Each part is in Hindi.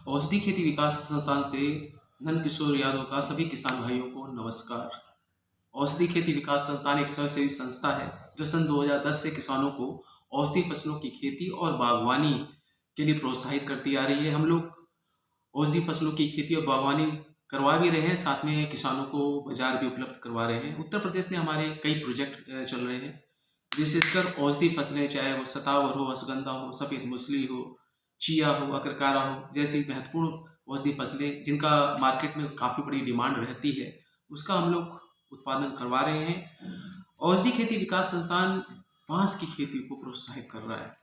औषधि खेती विकास संस्थान से नंदकिशोर यादव का सभी किसान भाइयों को नमस्कार। औषधि खेती विकास संस्थान एक स्वयंसेवी संस्था है जो सन 2010 से किसानों को औषधि फसलों की खेती और बागवानी के लिए प्रोत्साहित करती आ रही है। हम लोग औषधि फसलों की खेती और बागवानी करवा भी रहे हैं, साथ में किसानों को बाजार भी उपलब्ध करवा रहे हैं। उत्तर प्रदेश में हमारे कई प्रोजेक्ट चल रहे हैं, विशेषकर औषधि फसलें, चाहे वो सतावर हो, अश्वगंधा हो, सफ़ेद मूसली हो, चिया हो, अकरकारा हो, जैसी महत्वपूर्ण औषधि फसलें जिनका मार्केट में काफ़ी बड़ी डिमांड रहती है, उसका हम लोग उत्पादन करवा रहे हैं। औषधि खेती विकास संस्थान बांस की खेती को प्रोत्साहित कर रहा है।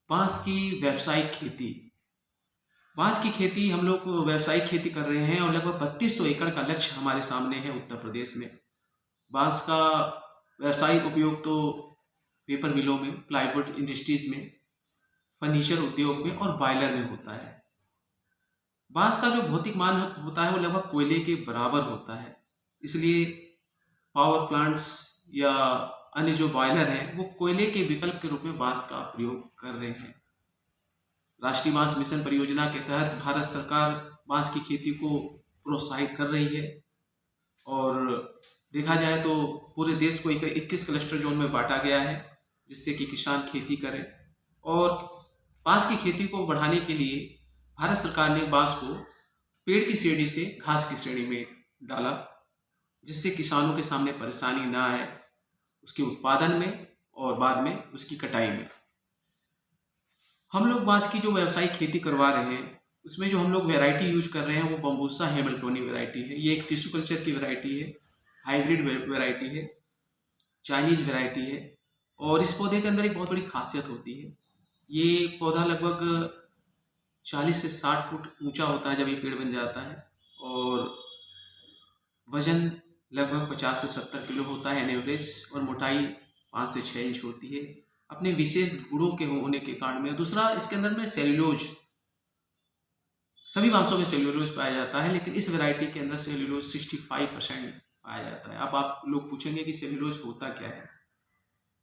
बांस की व्यावसायिक खेती, बांस की खेती हम लोग व्यावसायिक खेती कर रहे हैं और लगभग 3200 एकड़ का लक्ष्य हमारे सामने है उत्तर प्रदेश में। बांस का व्यावसायिक उपयोग तो पेपर मिलों में, प्लाईवुड इंडस्ट्रीज में, फर्नीचर उद्योग में और बॉयलर में होता है। बांस का जो भौतिक मान होता है वो लगभग कोयले के बराबर होता है, इसलिए पावर प्लांट्स या अन्य जो बॉयलर हैं वो कोयले के विकल्प के रूप में बांस का प्रयोग कर रहे हैं। राष्ट्रीय बांस मिशन परियोजना के तहत भारत सरकार बांस की खेती को प्रोत्साहित कर रही है और देखा जाए तो पूरे देश को 21 क्लस्टर जोन में बांटा गया है जिससे कि किसान खेती करें। और बांस की खेती को बढ़ाने के लिए भारत सरकार ने बांस को पेड़ की श्रेणी से घास की श्रेणी में डाला, जिससे किसानों के सामने परेशानी ना आए उसके उत्पादन में और बाद में उसकी कटाई में। हम लोग बांस की जो व्यावसायिक खेती करवा रहे हैं उसमें जो हम लोग वैरायटी यूज कर रहे हैं वो बम्बूसा हैमिल्टोनी वैरायटी है। ये एक टिश्यू कल्चर की वैरायटी है, हाइब्रिड वैरायटी है, चाइनीज वैरायटी है। और इस पौधे के अंदर एक बहुत बड़ी खासियत होती है, ये पौधा लगभग 40 से 60 फुट ऊंचा होता है जब ये पेड़ बन जाता है और वजन लगभग 50 से 70 किलो होता है एन एवरेज, और मोटाई 5 से 6 इंच होती है अपने विशेष गुणों के होने के कारण में। दूसरा, इसके अंदर में सेल्यूलोज, सभी बांसों में सेल्यूलोज पाया जाता है लेकिन इस वैरायटी के अंदर सेल्यूलोज 65% पाया जाता है। अब आप लोग पूछेंगे कि सेल्यूलोज होता क्या है।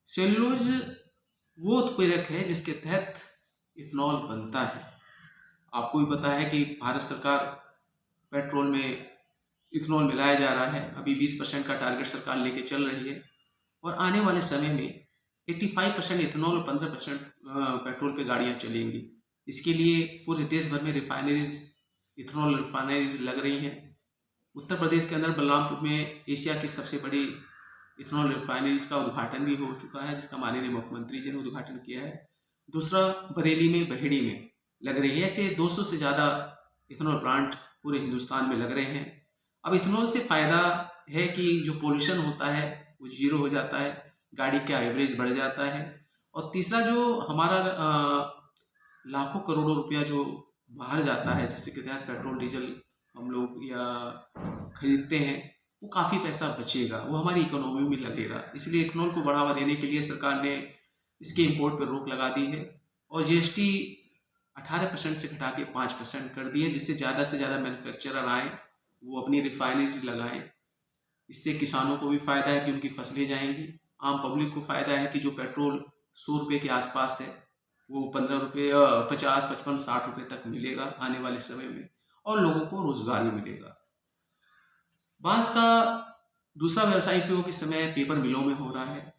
सेल्यूलोज वो उत्प्रेरक है जिसके तहत इथेनॉल बनता है। आपको भी पता है कि भारत सरकार पेट्रोल में इथेनॉल मिलाया जा रहा है, अभी 20% का टारगेट सरकार लेके चल रही है और आने वाले समय में 85% इथेनॉल और 15% पेट्रोल पे गाड़ियां चलेंगी। इसके लिए पूरे देश भर में रिफाइनरीज, इथेनॉल रिफाइनरीज लग रही हैं। उत्तर प्रदेश के अंदर बलरामपुर में एशिया की सबसे बड़ी इथेनॉल रिफाइनरीज का उद्घाटन भी हो चुका है, जिसका माननीय मुख्यमंत्री जी ने उद्घाटन किया है। दूसरा, बरेली में, बहेड़ी में लग रही है। ऐसे 200 से ज़्यादा इथेनॉल प्लांट पूरे हिंदुस्तान में लग रहे हैं। अब इथेनॉल से फ़ायदा है कि जो पोल्यूशन होता है वो जीरो हो जाता है, गाड़ी का एवरेज बढ़ जाता है। और तीसरा, जो हमारा लाखों करोड़ों रुपया जो बाहर जाता है जिसके तहत पेट्रोल डीजल हम लोग या खरीदते हैं, वो काफ़ी पैसा बचेगा, वो हमारी इकोनॉमी में लगेगा। इसलिए इथेनॉल को बढ़ावा देने के लिए सरकार ने इसके इंपोर्ट पर रोक लगा दी है और जीएसटी 18% से घटा के 5% कर दी है, जिससे ज़्यादा से ज़्यादा मैन्युफैक्चरर आएँ, वो अपनी रिफाइनरीज लगाएं। इससे किसानों को भी फ़ायदा है कि उनकी फसलें जाएंगी, आम पब्लिक को फ़ायदा है कि जो पेट्रोल 100 रुपये के आसपास है वो 15 रुपये, 50, 55, 60 रुपये तक मिलेगा आने वाले समय में, और लोगों को रोज़गार भी मिलेगा। बांस का दूसरा व्यावसायिक उपयोग इस समय पेपर मिलों में हो रहा है,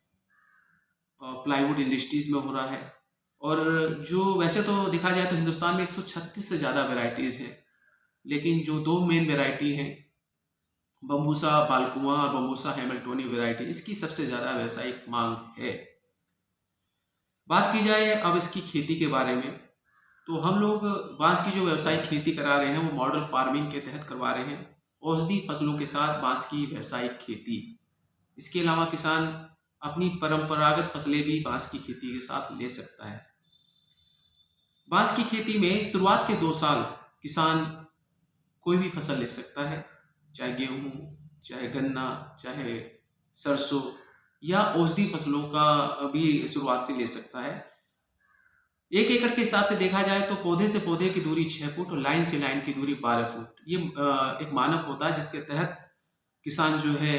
प्लाईवुड इंडस्ट्रीज में हो रहा है। और जो वैसे तो देखा जाए तो हिंदुस्तान में 136 से ज़्यादा वेराइटीज़ हैं, लेकिन जो दो मेन वेराइटी हैं, बम्बूसा बालकुआं और बम्बूसा हैमिल्टोनी वेराइटी, इसकी सबसे ज़्यादा व्यावसायिक मांग है। बात की जाए अब इसकी खेती के बारे में, तो हम लोग बांस की जो व्यावसायिक खेती करा रहे हैं वो मॉडल फार्मिंग के तहत करवा रहे हैं, औषधि फसलों के साथ बांस की व्यावसायिक खेती। इसके अलावा किसान अपनी परंपरागत फसलें भी बांस की खेती के साथ ले सकता है। बांस की खेती में शुरुआत के 2 साल किसान कोई भी फसल ले सकता है, चाहे गेहूँ, चाहे गन्ना, चाहे सरसों, या औषधि फसलों का भी शुरुआत से ले सकता है। 1 एकड़ के हिसाब से देखा जाए तो पौधे से पौधे की दूरी 6 फुट और लाइन से लाइन की दूरी 12 फुट, ये एक मानक होता है जिसके तहत किसान जो है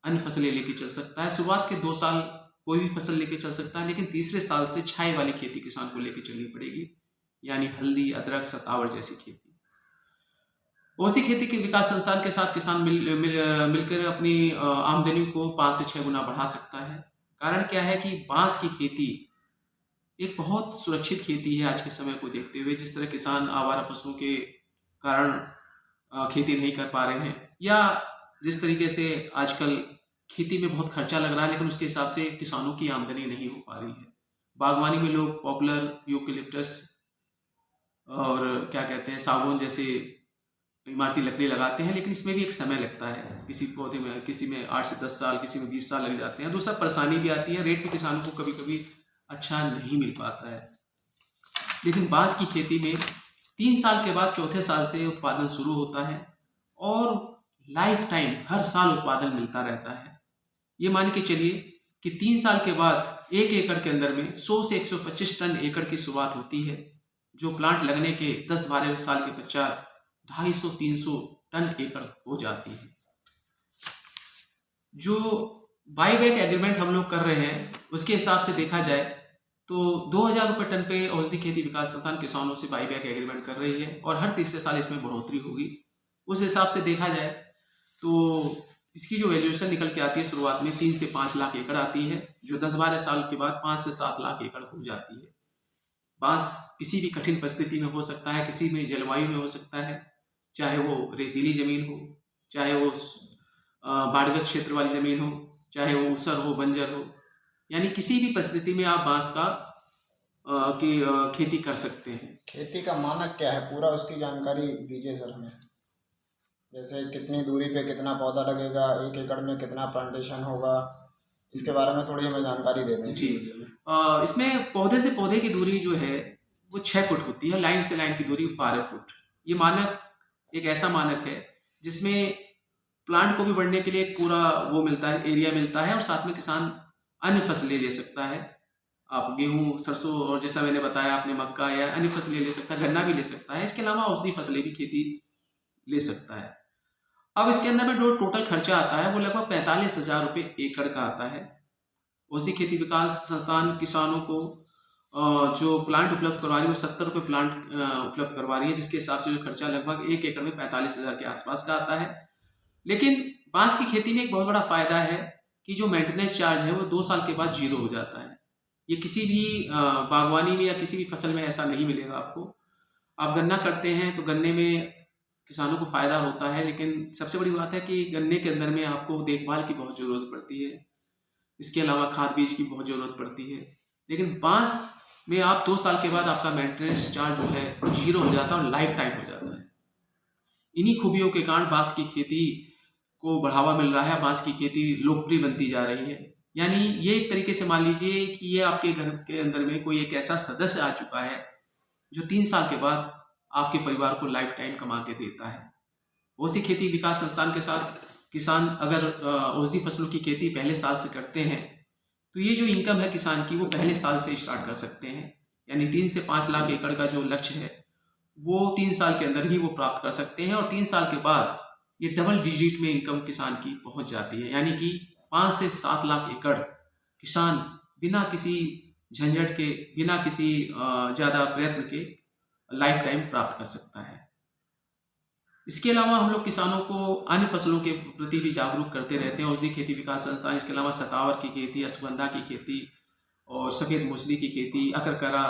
अन्य फसलें लेके चल सकता है। शुरुआत के 2 साल कोई भी फसल लेके चल सकता है, लेकिन तीसरे साल से छाए वाली खेती किसान को लेके चलनी पड़ेगी। यानी हल्दी, अदरक, सतावर जैसी खेती। औषधि खेती के विकास संस्थान के साथ किसान मिलकर अपनी आमदनी को 5 से 6 गुना बढ़ा सकता है। कारण क्या है कि बाँस की खेती एक बहुत सुरक्षित खेती है आज के समय को देखते हुए। जिस तरह किसान आवारा पशुओं के कारण खेती नहीं कर पा रहे हैं, या जिस तरीके से आजकल खेती में बहुत खर्चा लग रहा है लेकिन उसके हिसाब से किसानों की आमदनी नहीं हो पा रही है। बागवानी में लोग पॉपुलर, यूकेलिप्टस और क्या कहते हैं, सागौन जैसे इमारती लकड़ी लगाते हैं, लेकिन इसमें भी एक समय लगता है। किसी पौधे में, किसी में 8 से 10 साल, किसी में 20 साल लग जाते हैं। दूसरा परेशानी भी आती है, रेट भी किसानों को कभी-कभी अच्छा नहीं मिल पाता है। लेकिन बाँस की खेती में 3 साल के बाद चौथे साल से उत्पादन शुरू होता है और लाइफ टाइम हर साल उत्पादन मिलता रहता है। ये मान के चलिए कि 3 साल के बाद 1 एकड़ के अंदर में 100 से 125 टन एकड़ की शुरुआत होती है, जो प्लांट लगने के 10-12 साल के पश्चात 250-300 टन एकड़ हो जाती है। जो बाईबैक एग्रीमेंट हम लोग कर रहे हैं उसके हिसाब से देखा जाए तो 2000 रुपये टन पे औषधि खेती विकास संस्थान किसानों से बाईबैक एग्रीमेंट कर रही है और हर तीसरे साल इसमें बढ़ोतरी होगी। उस हिसाब से देखा जाए तो इसकी जो वैल्यूएशन निकल के आती है शुरुआत में 3 से 5 लाख एकड़ आती है, जो 10-12 साल के बाद 5 से 7 लाख एकड़ हो जाती है। बाँस किसी भी कठिन परिस्थिति में हो सकता है, किसी भी जलवायु में हो सकता है, चाहे वो रेतीली ज़मीन हो, चाहे वो बाढ़ग्रस्त क्षेत्र वाली ज़मीन हो, चाहे वो ऊसर हो, बंजर हो, यानी किसी भी परिस्थिति में आप बाँस का खेती कर सकते हैं। खेती का मानक क्या है, पूरा उसकी जानकारी दीजिए सर हमें। जैसे कितनी दूरी पे कितना पौधा लगेगा, 1 एकड़ में कितना प्लांटेशन होगा, इसके बारे में थोड़ी हमें जानकारी दे दें। जी, इसमें पौधे से पौधे की दूरी जो है वो 6 फुट होती है, लाइन से लाइन की दूरी 12 फुट। ये मानक एक ऐसा मानक है जिसमें प्लांट को भी बढ़ने के लिए एक पूरा वो मिलता है, एरिया मिलता है, और साथ में किसान अन्य फसलें ले सकता है। आप गेहूँ, सरसों और जैसा मैंने बताया आपने मक्का या अन्य फसलें ले सकता है, गन्ना भी ले सकता है। इसके अलावा औषधि फसलें भी खेती ले सकता है। अब इसके अंदर में जो टोटल खर्चा आता है वो लगभग 45,000 रुपये एकड़ का आता है। औषधि खेती विकास संस्थान किसानों को जो प्लांट उपलब्ध करवा रही है वो 70 रुपये प्लांट उपलब्ध करवा रही है, जिसके हिसाब से जो खर्चा लगभग 1 एकड़ में 45,000 के आसपास का आता है। लेकिन बाँस की खेती में एक बहुत बड़ा फायदा है कि जो मेंटेनेंस चार्ज है वो 2 साल के बाद जीरो हो जाता है। ये किसी भी बागवानी में या किसी भी फसल में ऐसा नहीं मिलेगा आपको। आप गन्ना करते हैं तो गन्ने में किसानों को फ़ायदा होता है, लेकिन सबसे बड़ी बात है कि गन्ने के अंदर में आपको देखभाल की बहुत ज़रूरत पड़ती है। इसके अलावा खाद बीज की बहुत ज़रूरत पड़ती है। लेकिन बाँस में आप 2 साल के बाद आपका मेंटेनेंस चार्ज जो है वो जीरो हो जाता है और लाइफ टाइम हो जाता है। इन्हीं खूबियों के कारण बाँस की खेती को बढ़ावा मिल रहा है, बाँस की खेती लोकप्रिय बनती जा रही है। यानी ये एक तरीके से मान लीजिए कि ये आपके घर के अंदर में कोई एक ऐसा सदस्य आ चुका है जो 3 साल के बाद आपके परिवार को लाइफ टाइम कमा के देता है। औषधि खेती विकास संस्थान के साथ किसान अगर औषधि फसलों की खेती पहले साल से करते हैं तो ये जो इनकम है किसान की वो पहले साल से स्टार्ट कर सकते हैं। यानी 3 से 5 लाख एकड़ का जो लक्ष्य है वो 3 साल के अंदर ही वो प्राप्त कर सकते हैं, और 3 साल के बाद ये डबल डिजिट में इनकम किसान की पहुंच जाती है। यानी कि 5 से 7 लाख एकड़ किसान बिना किसी झंझट के, बिना किसी ज़्यादा प्रयत्न के लाइफ टाइम प्राप्त कर सकता है। इसके अलावा हम लोग किसानों को अन्य फसलों के प्रति भी जागरूक करते रहते हैं। औषधि खेती विकास संस्थान इसके अलावा सतावर की खेती, अश्वगंधा की खेती और सफ़ेद मूसली की खेती, अकरकरा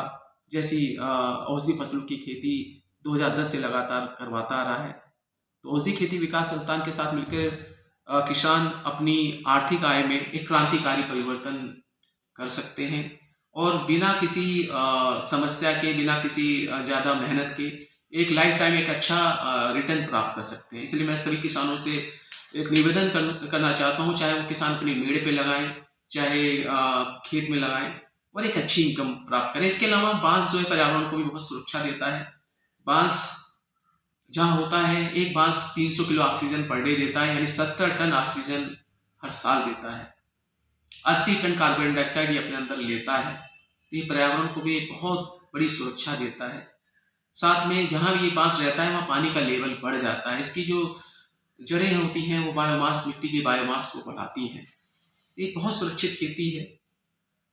जैसी औषधि फसलों की खेती 2010 से लगातार करवाता आ रहा है। तो औषधि खेती विकास संस्थान के साथ मिलकर किसान अपनी आर्थिक आय में एक क्रांतिकारी परिवर्तन कर सकते हैं और बिना किसी समस्या के, बिना किसी ज़्यादा मेहनत के एक लाइफ टाइम एक अच्छा रिटर्न प्राप्त कर सकते हैं। इसलिए मैं सभी किसानों से एक निवेदन करना चाहता हूँ, चाहे वो किसान अपनी मेड़ पे लगाएं, चाहे खेत में लगाएं, और एक अच्छी इनकम प्राप्त करें। इसके अलावा बाँस जो है पर्यावरण को भी बहुत सुरक्षा देता है। बाँस जहाँ होता है, एक बाँस 300 किलो ऑक्सीजन पर डे देता है, यानी 70 टन ऑक्सीजन हर साल देता है। 80 टन कार्बन डाइऑक्साइड ये अपने अंदर लेता है। तो ये पर्यावरण को भी एक बहुत बड़ी सुरक्षा देता है। साथ में जहाँ भी ये बाँस रहता है वहाँ पानी का लेवल बढ़ जाता है। इसकी जो जड़ें होती हैं वो बायोमास, मिट्टी की बायोमास को बढ़ाती हैं। तो ये बहुत सुरक्षित खेती है।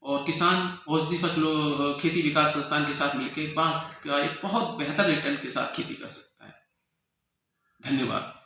और किसान औषधि फसलों खेती विकास संस्थान के साथ मिलकर बांस का एक बहुत बेहतर रिटर्न के साथ खेती कर सकता है। धन्यवाद।